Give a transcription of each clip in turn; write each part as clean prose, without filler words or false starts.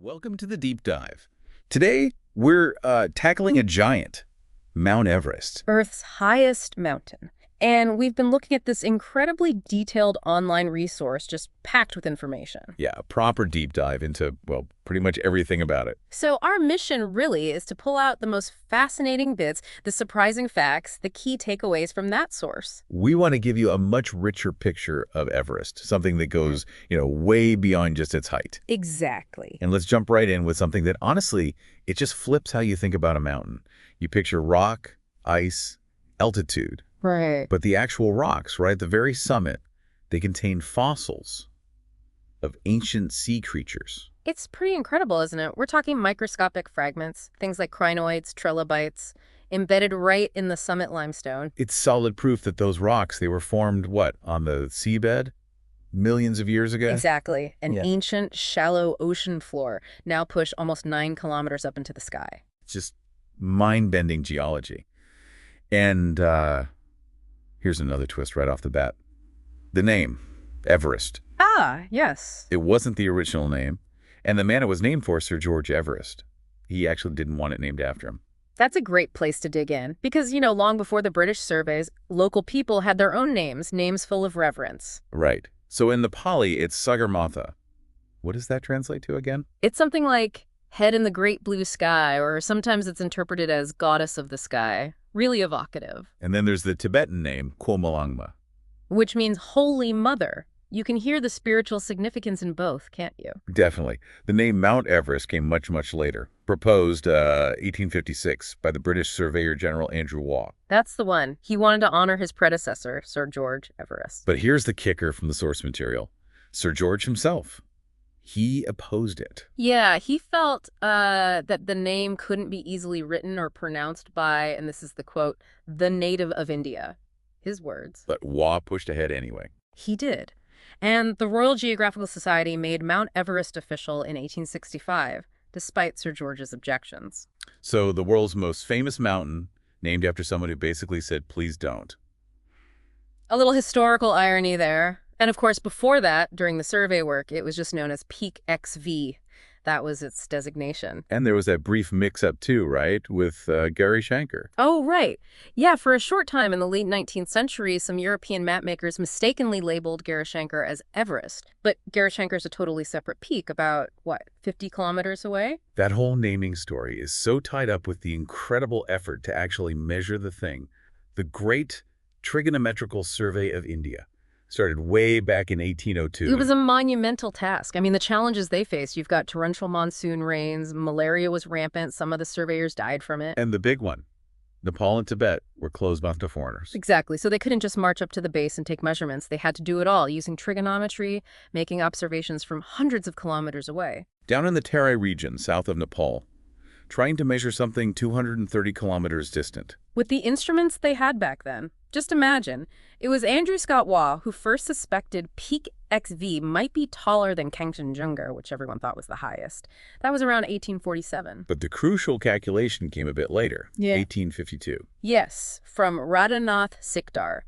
Welcome to the deep dive. Today, we're tackling a giant, Mount Everest. Earth's highest mountain. And we've been looking at this incredibly detailed online resource just packed with information. Yeah, a proper deep dive into, well, pretty much everything about it. So our mission really is to pull out the most fascinating bits, the surprising facts, the key takeaways from that source. We want to give you a much richer picture of Everest, something that goes, way beyond just its height. Exactly. And let's jump right in with something that, honestly, it just flips how you think about a mountain. You picture rock, ice, altitude. Right. But the actual rocks, right, the very summit, they contain fossils of ancient sea creatures. It's pretty incredible, isn't it? We're talking microscopic fragments, things like crinoids, trilobites, embedded right in the summit limestone. It's solid proof that those rocks, they were formed, what, on the seabed millions of years ago? Exactly. An ancient, shallow ocean floor now pushed almost 9 kilometers up into the sky. It's just mind-bending geology. And here's another twist right off the bat. The name, Everest. Ah, yes. It wasn't the original name. And the man it was named for, Sir George Everest, he actually didn't want it named after him. That's a great place to dig in because, long before the British surveys, local people had their own names full of reverence. Right. So in the Pali, it's Sagarmatha. What does that translate to again? It's something like head in the great blue sky, or sometimes it's interpreted as goddess of the sky. Really evocative. And then there's the Tibetan name, Kwomalangma. Which means Holy Mother. You can hear the spiritual significance in both, can't you? Definitely. The name Mount Everest came much, much later. Proposed 1856 by the British Surveyor General Andrew Waugh. That's the one. He wanted to honor his predecessor, Sir George Everest. But here's the kicker from the source material. Sir George himself. He opposed it. Yeah, he felt that the name couldn't be easily written or pronounced by, and this is the quote, the native of India. His words. But Waugh pushed ahead anyway. He did. And the Royal Geographical Society made Mount Everest official in 1865, despite Sir George's objections. So the world's most famous mountain, named after someone who basically said, please don't. A little historical irony there. And of course, before that, during the survey work, it was just known as Peak XV. That was its designation. And there was that brief mix-up too, right, with Gary Shankar. Oh, right. Yeah, for a short time in the late 19th century, some European mapmakers mistakenly labeled Shankar as Everest. But Shankar's a totally separate peak, about, 50 kilometers away? That whole naming story is so tied up with the incredible effort to actually measure the thing. The Great Trigonometrical Survey of India started way back in 1802. It was a monumental task. I mean, the challenges they faced, you've got torrential monsoon rains, malaria was rampant, some of the surveyors died from it. And the big one, Nepal and Tibet were closed off to foreigners. Exactly. So they couldn't just march up to the base and take measurements. They had to do it all, using trigonometry, making observations from hundreds of kilometers away. Down in the Terai region, south of Nepal, trying to measure something 230 kilometers distant. With the instruments they had back then, just imagine, it was Andrew Scott Waugh who first suspected Peak XV might be taller than Kanchenjunga, which everyone thought was the highest. That was around 1847. But the crucial calculation came a bit later, 1852. Yes, from Radhanath Sikdar,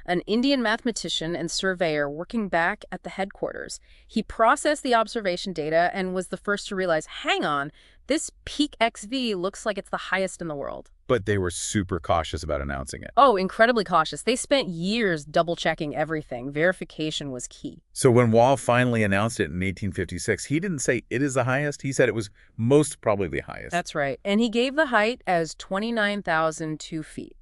an Indian mathematician and surveyor working back at the headquarters. He processed the observation data and was the first to realize, hang on, this Peak XV looks like it's the highest in the world. But they were super cautious about announcing it. Oh, incredibly cautious. They spent years double-checking everything. Verification was key. So when Waugh finally announced it in 1856, he didn't say it is the highest. He said it was most probably the highest. That's right. And he gave the height as 29,002 feet.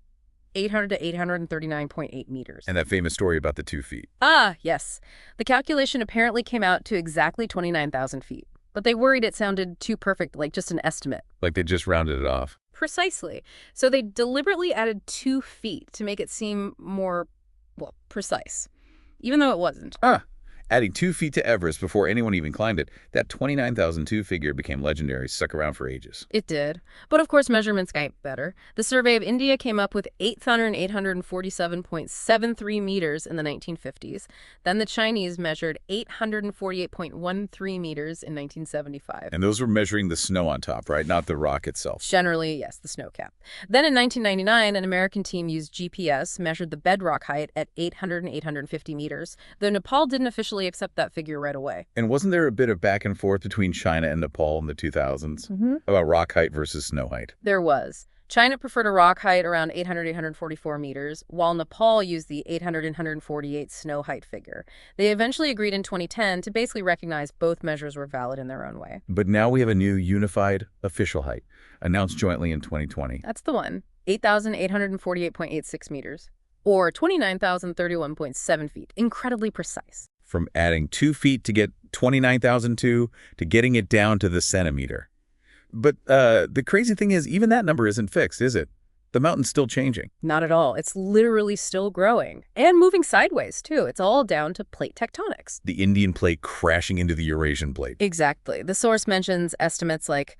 800 to 839.8 meters. And that famous story about the 2 feet. Ah, yes. The calculation apparently came out to exactly 29,000 feet. But they worried it sounded too perfect, like just an estimate. Like they just rounded it off. Precisely. So they deliberately added 2 feet to make it seem more, precise. Even though it wasn't. Adding 2 feet to Everest before anyone even climbed it, that 29,002 figure became legendary, stuck around for ages. It did. But of course, measurements got better. The Survey of India came up with 847.73 meters in the 1950s. Then the Chinese measured 848.13 meters in 1975. And those were measuring the snow on top, right? Not the rock itself. Generally, yes, the snow cap. Then in 1999, an American team used GPS, measured the bedrock height at 800 and 850 meters. Though Nepal didn't officially initially accept that figure right away. And wasn't there a bit of back and forth between China and Nepal in the 2000s about rock height versus snow height? There was. China preferred a rock height around 844 meters, while Nepal used the 848 snow height figure. They eventually agreed in 2010 to basically recognize both measures were valid in their own way. But now we have a new unified official height, announced jointly in 2020. That's the one. 8,848.86 meters, or 29,031.7 feet. Incredibly precise. From adding 2 feet to get 29,002 to getting it down to the centimeter. But the crazy thing is, even that number isn't fixed, is it? The mountain's still changing. Not at all. It's literally still growing. And moving sideways, too. It's all down to plate tectonics. The Indian plate crashing into the Eurasian plate. Exactly. The source mentions estimates like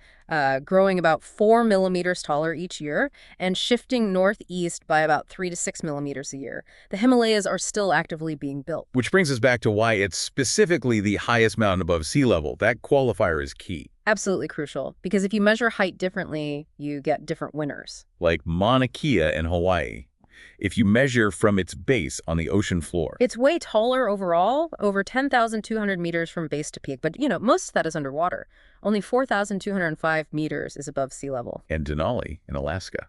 growing about 4 millimeters taller each year and shifting northeast by about 3 to 6 millimeters a year. The Himalayas are still actively being built. Which brings us back to why it's specifically the highest mountain above sea level. That qualifier is key. Absolutely crucial, because if you measure height differently, you get different winners. Like Mauna Kea in Hawaii. If you measure from its base on the ocean floor. It's way taller overall, over 10,200 meters from base to peak, but, most of that is underwater. Only 4,205 meters is above sea level. And Denali in Alaska,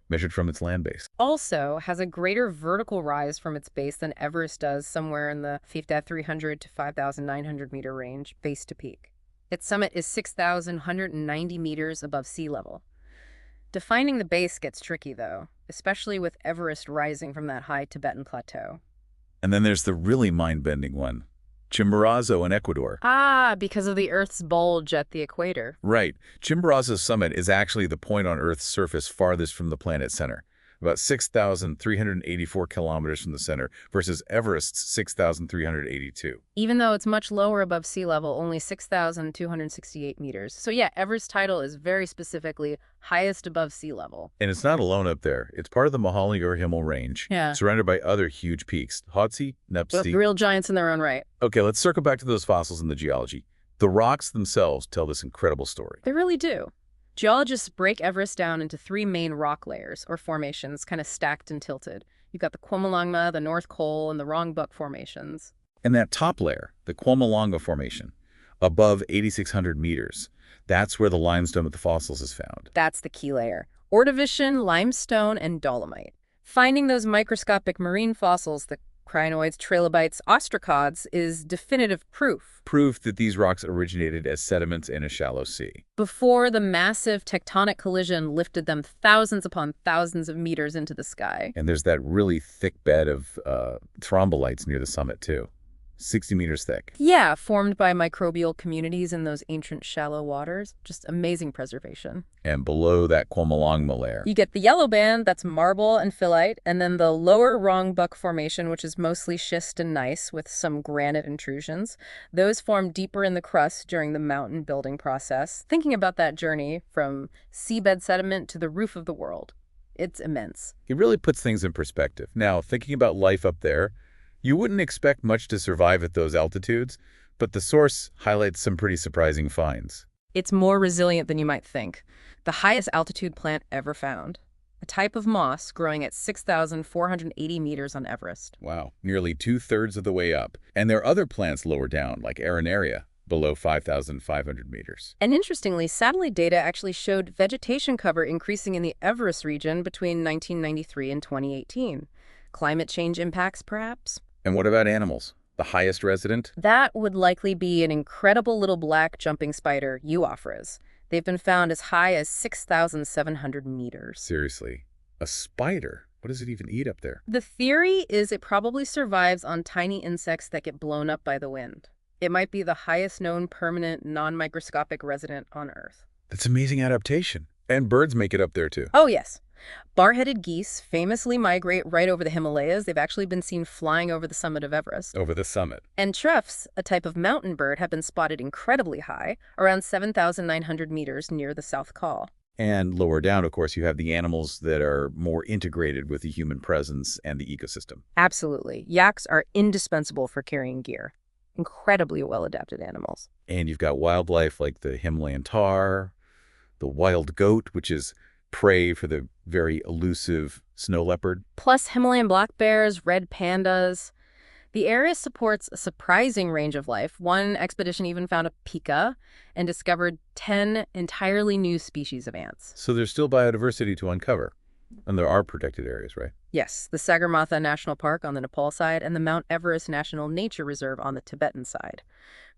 measured from its land base. Also has a greater vertical rise from its base than Everest does, somewhere in the 5,300 to 5,900 meter range, base to peak. Its summit is 6,190 meters above sea level. Defining the base gets tricky, though, especially with Everest rising from that high Tibetan plateau. And then there's the really mind-bending one, Chimborazo in Ecuador. Because of the Earth's bulge at the equator. Right. Chimborazo's summit is actually the point on Earth's surface farthest from the planet's center, about 6,384 kilometers from the center versus Everest's 6,382. Even though it's much lower above sea level, only 6,268 meters. So yeah, Everest's title is very specifically highest above sea level. And it's not alone up there. It's part of the Mahale-Urhimal range, surrounded by other huge peaks, Lhotse, Nepsi. Real giants in their own right. Okay, let's circle back to those fossils and the geology. The rocks themselves tell this incredible story. They really do. Geologists break Everest down into 3 main rock layers, or formations, kind of stacked and tilted. You've got the Kwomolungma, the North Col, and the Rongbuk formations. And that top layer, the Kwomolungma formation, above 8,600 meters, that's where the limestone of the fossils is found. That's the key layer. Ordovician, limestone, and dolomite. Finding those microscopic marine fossils, the crinoids, trilobites, ostracods, is definitive proof. Proof that these rocks originated as sediments in a shallow sea. Before the massive tectonic collision lifted them thousands upon thousands of meters into the sky. And there's that really thick bed of thrombolites near the summit, too. 60 meters thick. Yeah, formed by microbial communities in those ancient shallow waters. Just amazing preservation. And below that Kwomolungma layer, you get the yellow band, that's marble and phyllite, and then the lower Rongbuk formation, which is mostly schist and gneiss with some granite intrusions. Those form deeper in the crust during the mountain building process. Thinking about that journey from seabed sediment to the roof of the world, it's immense. It really puts things in perspective. Now, thinking about life up there, you wouldn't expect much to survive at those altitudes, but the source highlights some pretty surprising finds. It's more resilient than you might think. The highest altitude plant ever found. A type of moss growing at 6,480 meters on Everest. Wow, nearly 2/3 of the way up. And there are other plants lower down, like Arenaria, below 5,500 meters. And interestingly, satellite data actually showed vegetation cover increasing in the Everest region between 1993 and 2018. Climate change impacts, perhaps? And what about animals? The highest resident? That would likely be an incredible little black jumping spider, Euophrys. They've been found as high as 6,700 meters. Seriously, a spider? What does it even eat up there? The theory is it probably survives on tiny insects that get blown up by the wind. It might be the highest known permanent, non-microscopic resident on Earth. That's amazing adaptation. And birds make it up there, too. Oh, yes. Bar-headed geese famously migrate right over the Himalayas. They've actually been seen flying over the summit of Everest. Over the summit. And troughs, a type of mountain bird, have been spotted incredibly high, around 7,900 meters near the South Col. And lower down, of course, you have the animals that are more integrated with the human presence and the ecosystem. Absolutely. Yaks are indispensable for carrying gear. Incredibly well-adapted animals. And you've got wildlife like the Himalayan tahr, the wild goat, which is prey for the very elusive snow leopard. Plus Himalayan black bears, red pandas. The area supports a surprising range of life. One expedition even found a pika and discovered 10 entirely new species of ants. So there's still biodiversity to uncover. And there are protected areas, right? Yes, the Sagarmatha National Park on the Nepal side and the Mount Everest National Nature Reserve on the Tibetan side.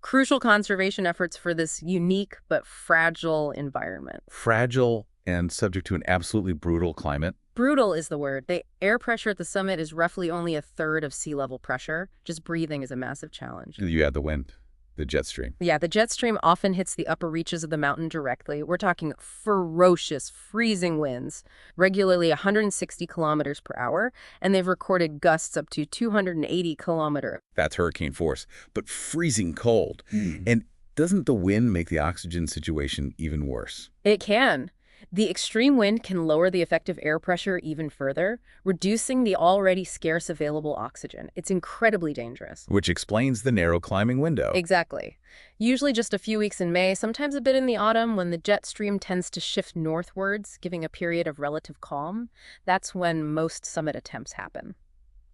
Crucial conservation efforts for this unique but fragile environment. Fragile and subject to an absolutely brutal climate. Brutal is the word. The air pressure at the summit is roughly only a third of sea level pressure. Just breathing is a massive challenge. You add the wind, the jet stream. Yeah, the jet stream often hits the upper reaches of the mountain directly. We're talking ferocious, freezing winds, regularly 160 kilometers per hour, and they've recorded gusts up to 280 kilometers. That's hurricane force, but freezing cold. And doesn't the wind make the oxygen situation even worse? It can. The extreme wind can lower the effective air pressure even further, reducing the already scarce available oxygen. It's incredibly dangerous. Which explains the narrow climbing window. Exactly. Usually just a few weeks in May, sometimes a bit in the autumn when the jet stream tends to shift northwards, giving a period of relative calm. That's when most summit attempts happen.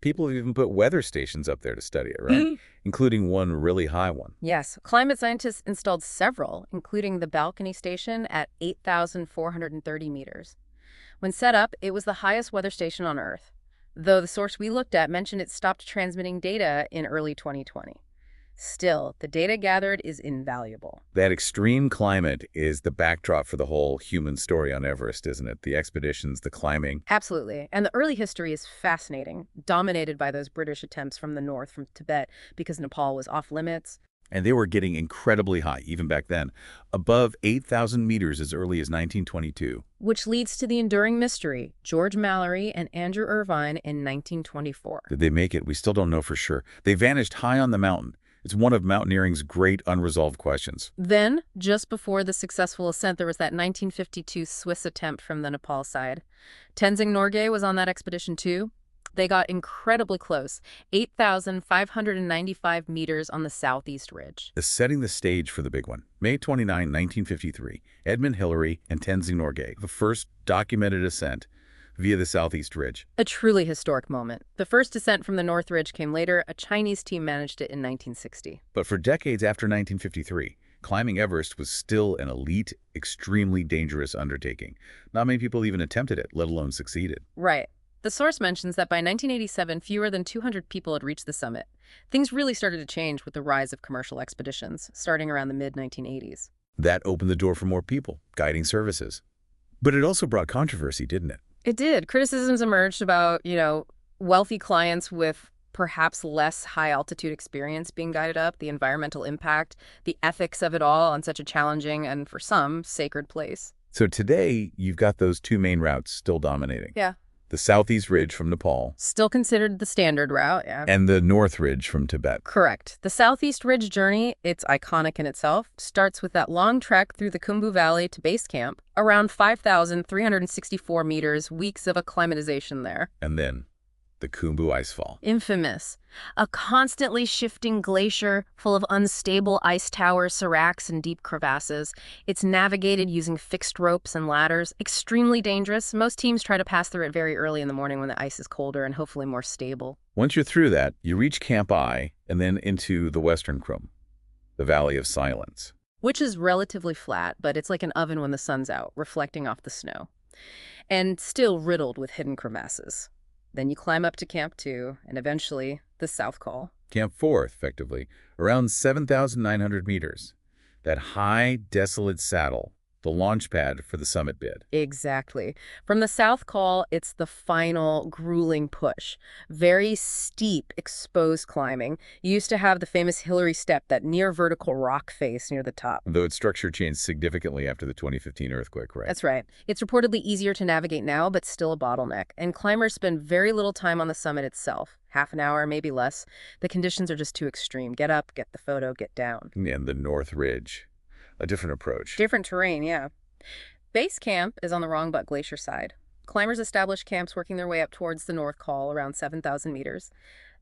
People have even put weather stations up there to study it, right? Including one really high one. Yes, climate scientists installed several, including the balcony station at 8,430 meters. When set up, it was the highest weather station on Earth, though the source we looked at mentioned it stopped transmitting data in early 2020. Still, the data gathered is invaluable. That extreme climate is the backdrop for the whole human story on Everest, isn't it? The expeditions, the climbing. Absolutely. And the early history is fascinating, dominated by those British attempts from the north, from Tibet, because Nepal was off limits. And they were getting incredibly high, even back then. Above 8,000 meters as early as 1922. Which leads to the enduring mystery, George Mallory and Andrew Irvine in 1924. Did they make it? We still don't know for sure. They vanished high on the mountain. It's one of mountaineering's great unresolved questions. Then, just before the successful ascent, there was that 1952 Swiss attempt from the Nepal side. Tenzing Norgay was on that expedition too. They got incredibly close, 8,595 meters on the southeast ridge. Setting the stage for the big one. May 29, 1953, Edmund Hillary and Tenzing Norgay, the first documented ascent via the southeast ridge. A truly historic moment. The first descent from the North Ridge came later. A Chinese team managed it in 1960. But for decades after 1953, climbing Everest was still an elite, extremely dangerous undertaking. Not many people even attempted it, let alone succeeded. Right. The source mentions that by 1987, fewer than 200 people had reached the summit. Things really started to change with the rise of commercial expeditions, starting around the mid-1980s. That opened the door for more people, guiding services. But it also brought controversy, didn't it? It did. Criticisms emerged about, wealthy clients with perhaps less high-altitude experience being guided up, the environmental impact, the ethics of it all on such a challenging and, for some, sacred place. So today, you've got those two main routes still dominating. Yeah. The Southeast Ridge from Nepal. Still considered the standard route, yeah. And the North Ridge from Tibet. Correct. The Southeast Ridge journey, it's iconic in itself, starts with that long trek through the Khumbu Valley to base camp, around 5,364 meters, weeks of acclimatization there. And then the Khumbu Icefall. Infamous. A constantly shifting glacier full of unstable ice towers, seracs, and deep crevasses. It's navigated using fixed ropes and ladders. Extremely dangerous. Most teams try to pass through it very early in the morning when the ice is colder and hopefully more stable. Once you're through that, you reach Camp I and then into the Western Khum, the Valley of Silence. Which is relatively flat, but it's like an oven when the sun's out, reflecting off the snow. And still riddled with hidden crevasses. Then you climb up to Camp 2, and eventually, the South Col. Camp 4, effectively, around 7,900 meters. That high, desolate saddle, the launch pad for the summit bid. Exactly. From the South Col, it's the final, grueling push. Very steep, exposed climbing. You used to have the famous Hillary Step, that near-vertical rock face near the top. Though its structure changed significantly after the 2015 earthquake, right? That's right. It's reportedly easier to navigate now, but still a bottleneck. And climbers spend very little time on the summit itself. Half an hour, maybe less. The conditions are just too extreme. Get up, get the photo, get down. And the North Ridge. A different approach. Different terrain, yeah. Base camp is on the Rongbuk Glacier side. Climbers establish camps working their way up towards the North Col, around 7,000 meters.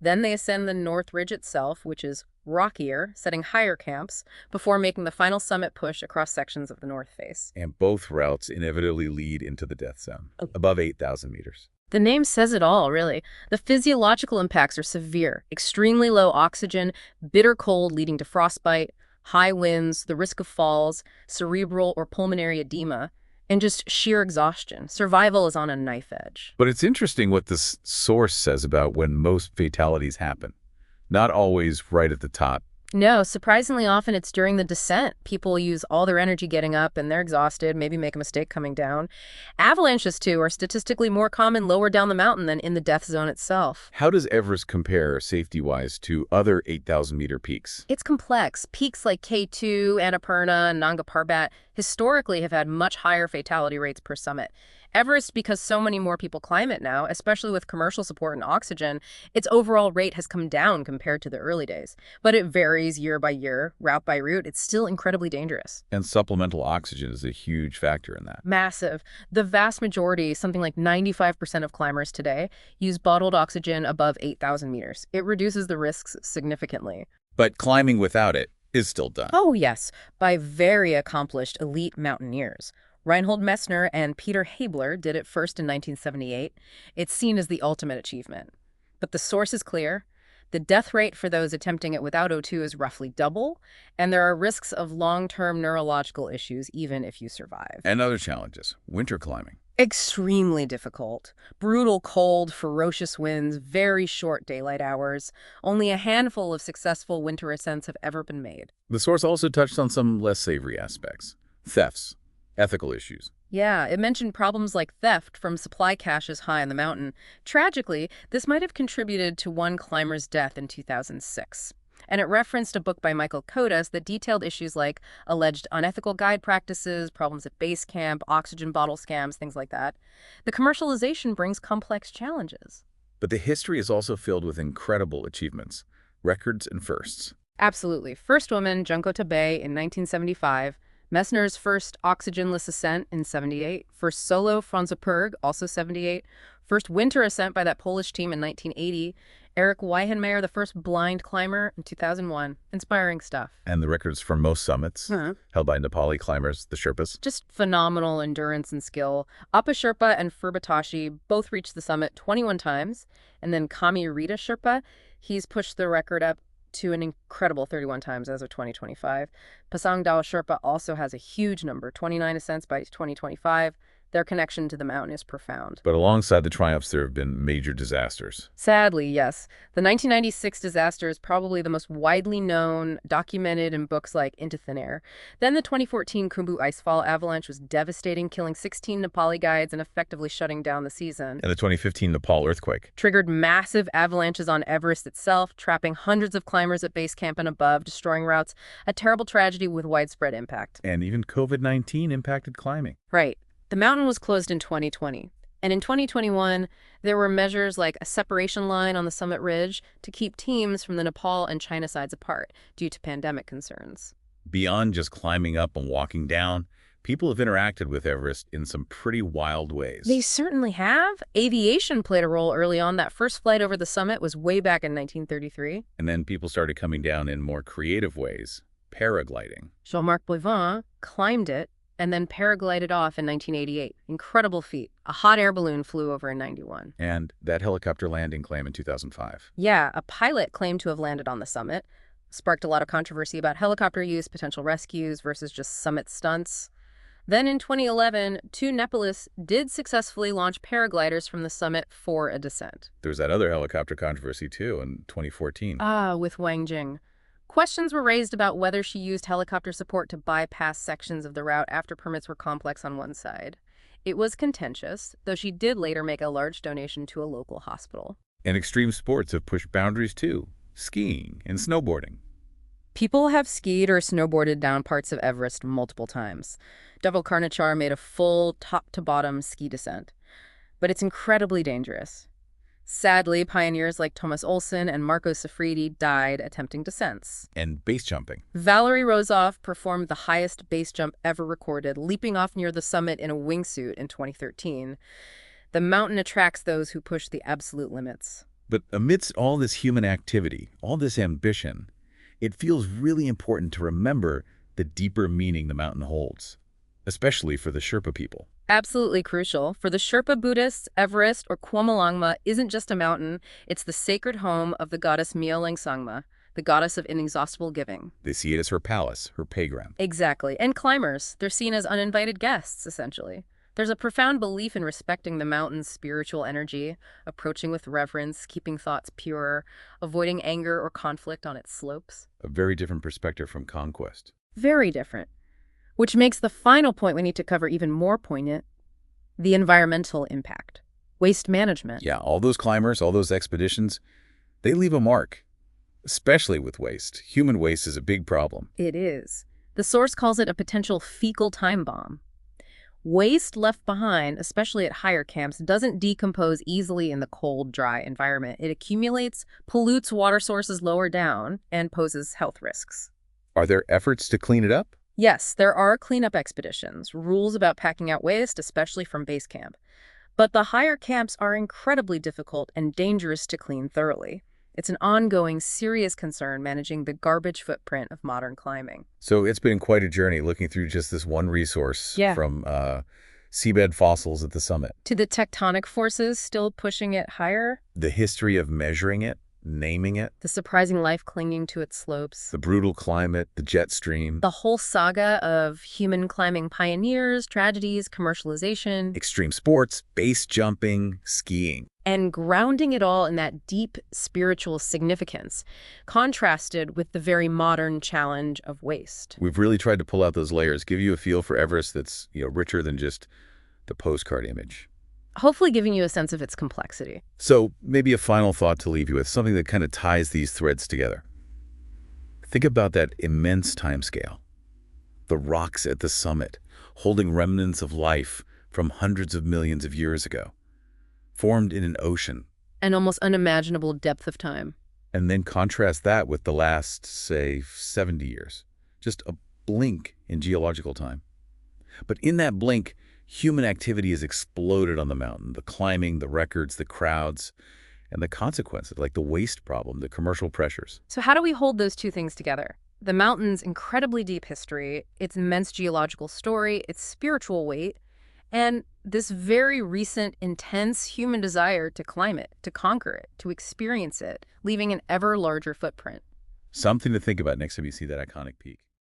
Then they ascend the North Ridge itself, which is rockier, setting higher camps, before making the final summit push across sections of the North Face. And both routes inevitably lead into the death zone, above 8,000 meters. The name says it all, really. The physiological impacts are severe: extremely low oxygen, bitter cold leading to frostbite, high winds, the risk of falls, cerebral or pulmonary edema, and just sheer exhaustion. Survival is on a knife edge. But it's interesting what this source says about when most fatalities happen. Not always right at the top. No, surprisingly often it's during the descent. People use all their energy getting up and they're exhausted, maybe make a mistake coming down. Avalanches, too, are statistically more common lower down the mountain than in the death zone itself. How does Everest compare safety-wise to other 8,000-meter peaks? It's complex. Peaks like K2, Annapurna, and Nanga Parbat historically have had much higher fatality rates per summit. Everest, because so many more people climb it now, especially with commercial support and oxygen, its overall rate has come down compared to the early days. But it varies year by year, route by route. It's still incredibly dangerous. And supplemental oxygen is a huge factor in that. Massive. The vast majority, something like 95% of climbers today, use bottled oxygen above 8,000 meters. It reduces the risks significantly. But climbing without it is still done. Oh, yes, by very accomplished elite mountaineers. Reinhold Messner and Peter Habler did it first in 1978. It's seen as the ultimate achievement. But the source is clear. The death rate for those attempting it without O2 is roughly double, and there are risks of long-term neurological issues even if you survive. And other challenges. Winter climbing. Extremely difficult. Brutal cold, ferocious winds, very short daylight hours. Only a handful of successful winter ascents have ever been made. The source also touched on some less savory aspects. Thefts. Ethical issues. Yeah, it mentioned problems like theft from supply caches high on the mountain. Tragically, this might have contributed to one climber's death in 2006. And it referenced a book by Michael Kodas that detailed issues like alleged unethical guide practices, problems at base camp, oxygen bottle scams, things like that. The commercialization brings complex challenges. But the history is also filled with incredible achievements, records and firsts. Absolutely. First woman, Junko Tabei in 1975. Messner's first oxygenless ascent in 78. First solo, Franza Perg, also 78. First winter ascent by that Polish team in 1980. Eric Weihenmayer, the first blind climber, in 2001. Inspiring stuff. And the records for most summits, held by Nepali climbers, the Sherpas. Just phenomenal endurance and skill. Appa Sherpa and Furbatashi both reached the summit 21 times. And then Kami Rita Sherpa, he's pushed the record up to an incredible 31 times as of 2025. Pasang Dao Sherpa also has a huge number, 29 ascents by 2025. Their connection to the mountain is profound. But alongside the triumphs, there have been major disasters. Sadly, yes. The 1996 disaster is probably the most widely known, documented in books like Into Thin Air. Then the 2014 Khumbu icefall avalanche was devastating, killing 16 Nepali guides and effectively shutting down the season. And the 2015 Nepal earthquake Triggered massive avalanches on Everest itself, trapping hundreds of climbers at base camp and above, destroying routes. A terrible tragedy with widespread impact. And even COVID-19 impacted climbing. Right. The mountain was closed in 2020, and in 2021, there were measures like a separation line on the summit ridge to keep teams from the Nepal and China sides apart due to pandemic concerns. Beyond just climbing up and walking down, people have interacted with Everest in some pretty wild ways. They certainly have. Aviation played a role early on. That first flight over the summit was way back in 1933. And then people started coming down in more creative ways, paragliding. Jean-Marc Boivin climbed it and then paraglided off in 1988. Incredible feat. A hot air balloon flew over in 91. And that helicopter landing claim in 2005. Yeah, a pilot claimed to have landed on the summit. Sparked a lot of controversy about helicopter use, potential rescues versus just summit stunts. Then in 2011, two Nepalists did successfully launch paragliders from the summit for a descent. There was that other helicopter controversy, too, in 2014. With Wang Jing. Questions were raised about whether she used helicopter support to bypass sections of the route after permits were complex on one side. It was contentious, though she did later make a large donation to a local hospital. And extreme sports have pushed boundaries, too. Skiing and snowboarding. People have skied or snowboarded down parts of Everest multiple times. Dhaval Karnachar made a full top-to-bottom ski descent. But it's incredibly dangerous. Sadly, pioneers like Thomas Olsen and Marco Safridi died attempting descents. And base jumping. Valery Rozov performed the highest base jump ever recorded, leaping off near the summit in a wingsuit in 2013. The mountain attracts those who push the absolute limits. But amidst all this human activity, all this ambition, it feels really important to remember the deeper meaning the mountain holds. especially for the Sherpa people. Absolutely crucial. For the Sherpa Buddhists, Everest or Kwomolangma isn't just a mountain, it's the sacred home of the goddess Myolengsangma, the goddess of inexhaustible giving. They see it as her palace, her playground. Exactly. And climbers, they're seen as uninvited guests, essentially. There's a profound belief in respecting the mountain's spiritual energy, approaching with reverence, keeping thoughts pure, avoiding anger or conflict on its slopes. A very different perspective from conquest. Very different. Which makes the final point we need to cover even more poignant: the environmental impact. Waste management. Yeah, all those climbers, all those expeditions, they leave a mark, especially with waste. Human waste is a big problem. It is. The source calls it a potential fecal time bomb. Waste left behind, especially at higher camps, doesn't decompose easily in the cold, dry environment. It accumulates, pollutes water sources lower down, and poses health risks. Are there efforts to clean it up? Yes, there are cleanup expeditions, rules about packing out waste, especially from base camp. But the higher camps are incredibly difficult and dangerous to clean thoroughly. It's an ongoing, serious concern managing the garbage footprint of modern climbing. So it's been quite a journey looking through just this one resource Yeah. from seabed fossils at the summit. To the tectonic forces still pushing it higher, The history of measuring it, naming it, the surprising life clinging to its slopes, the brutal climate, the jet stream, the whole saga of human climbing pioneers, tragedies, commercialization, extreme sports, base jumping, skiing. and grounding it all in that deep spiritual significance, contrasted with the very modern challenge of waste. We've really tried to pull out those layers, give you a feel for Everest that's, richer than just the postcard image. Hopefully giving you a sense of its complexity. So maybe a final thought to leave you with, something that kind of ties these threads together. Think about that immense timescale. The rocks at the summit, holding remnants of life from hundreds of millions of years ago, formed in an ocean. An almost unimaginable depth of time. And then contrast that with the last, say, 70 years. Just a blink in geological time. But in that blink, human activity has exploded on the mountain. The climbing, the records, the crowds, and the consequences, like the waste problem, the commercial pressures. So how do we hold those two things together? The mountain's incredibly deep history, its immense geological story, its spiritual weight, and this very recent, intense human desire to climb it, to conquer it, to experience it, leaving an ever larger footprint. Something to think about next time you see that iconic peak.